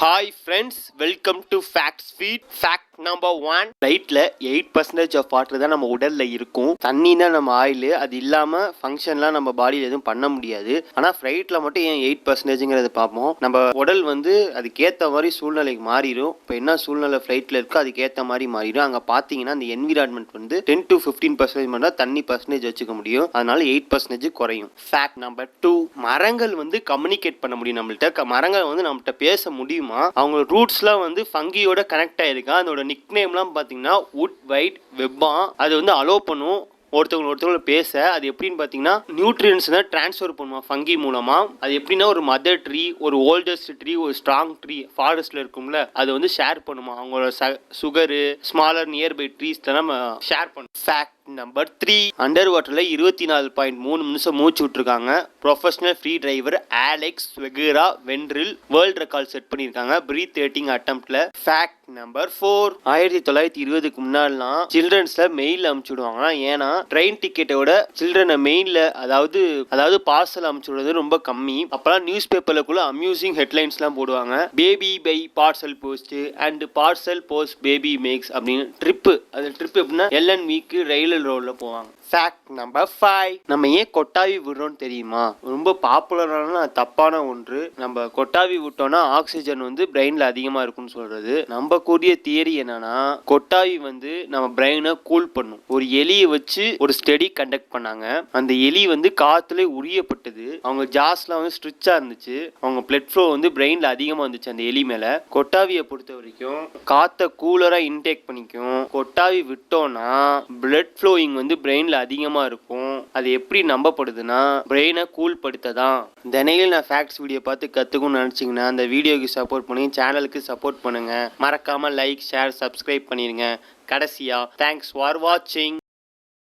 Hi friends, welcome to Facts Feed. Fact number 1, லைட்ல 8% of water தான் நம்ம உடல்ல இருக்கும். தண்ணினா நம்ம ஆயில், அது இல்லாம ஃபங்க்ஷன்லாம் நம்ம பாடியில எதுவும் பண்ண முடியாது. ஆனா ஃப்ளைட்ல மட்டும் ஏன் 8%ங்கிறத பார்ப்போம். நம்ம உடல் வந்து அதுக்கேற்ற மாதிரி சூழ்நிலைக்கு மாறிடும். இப்போ என்ன சூழ்நிலை ஃப்ளைட்ல இருக்கோ அதுக்கேற்ற மாதிரி மாறிடும். அங்கே பார்த்தீங்கன்னா அந்த என்விரான்மெண்ட் வந்து 10 to 15% மட்டும் தண்ணி பர்சன்டேஜ் வச்சுக்க முடியும். அதனால 8% குறையும். ஃபேக்ட் நம்பர் 2, மரங்கள் வந்து கம்யூனிகேட் பண்ண முடியும். நம்மள்ட்ட மரங்கள் வந்து நம்மகிட்ட பேச முடியுமா? அவங்க ரூட்ஸ்லாம் வந்து ஃபங்கியோட கனெக்ட் ஆயிருக்கா. அதோட நிக் நேம்லாம் பார்த்தீங்கன்னா வுட் வைட் வெப்பா. அது வந்து அலோவ் பண்ணும் ஒருத்தவங்கள பேச. அது எப்படின்னு பார்த்தீங்கன்னா நியூட்ரியன்ஸ் தான் டிரான்ஸ்ஃபர் பண்ணுவோம் ஃபங்கி மூலமா. அது எப்படின்னா ஒரு மதர் ட்ரீ, ஒரு ஓல்டஸ்ட் ட்ரீ, ஒரு ஸ்ட்ராங் ட்ரீ ஃபாரஸ்ட்ல இருக்கும்ல, அது வந்து ஷேர் பண்ணுமா. அவங்களோட சுகரு ஸ்மாலர் நியர்பை ட்ரீஸ்ல நம்ம ஷேர் பண்ணுவோம். ஃபேக்ட் நம்பர் 3, அண்டர் வாட்டர்ல 24.3 நிமிஷம் மூச்சு விட்டுருக்காங்க. ப்ரொஃபஷனல் ஃப்ரீ டிரைவர் ஆலெக்ஸ் வெகுரா வென்ட்ரில் வேர்ல்ட் ரெக்கார்ட் செட் பண்ணியிருக்காங்க பிரீத் ஏட்டிங் அட்டம்ப்ட்ல. ஃபேக்ட் நம்பர் 4, 1920க்கு முன்னாடிலாம் சில்ட்ரன்ஸ்ல மெயில் அனுப்பிச்சு விடுவாங்க. ஏன்னா ட்ரெயின் டிக்கெட்டோட சில்ட்ரனை மெயின்ல அதாவது பார்சல் அனுப்பிச்சு விடுறது ரொம்ப கம்மி. அப்பெல்லாம் நியூஸ் பேப்பர்லக்குள்ள அம்யூசிங் ஹெட்லைன்ஸ்லாம் போடுவாங்க. Baby by parcel post and parcel post baby makes அப்படின்னு. ட்ரிப்பு எப்படின்னா எல்என்விக்கு ரயில் ரோட்ல போவாங்க. ஃபேக்ட் நம்பர் 5, நம்ம ஏன் கொட்டாவி விடுறோம்னு தெரியுமா? ரொம்ப பாப்புலரான தப்பான ஒன்று. நம்ம கொட்டாவி விட்டோம்னா ஆக்சிஜன் வந்து பிரெயின்ல அதிகமா இருக்கும்னு சொல்றது. நம்ம கூடிய தியரி என்னன்னா கொட்டாவி வந்து நம்ம பிரெயினை கூல் பண்ணும். ஒரு எலியை வச்சு ஒரு ஸ்டடி கண்டக்ட் பண்ணாங்க. அந்த எலி வந்து காத்துல உரியப்பட்டது. அவங்க ஜாஸ்லாம் வந்து ஸ்ட்ரிச்சா இருந்துச்சு. அவங்க பிளட் ஃப்ளோ வந்து பிரெயின்ல அதிகமா இருந்துச்சு அந்த எலி மேல. கொட்டாவியை பொறுத்த வரைக்கும் காத்த கூலரா இன்டேக் பண்ணிக்கும். கொட்டாவி விட்டோம்னா பிளட் ஃப்ளோயிங் வந்து பிரெயின்ல அதிகமா இருக்கும். அது எப்படி நம்பப்படுதுன்னா பிரெயினை கூல் படுத்ததான். தினையில் நான் ஃபேக்ட்ஸ் வீடியோ பார்த்து கற்றுக்கணும்னு நினச்சிங்கன்னா அந்த வீடியோக்கு சப்போர்ட் பண்ணி சேனலுக்கு சப்போர்ட் பண்ணுங்க. மறக்காம லைக் ஷேர் சப்ஸ்கிரைப் பண்ணிடுங்க. கடைசியா தேங்க்ஸ் ஃபார் வாட்சிங்.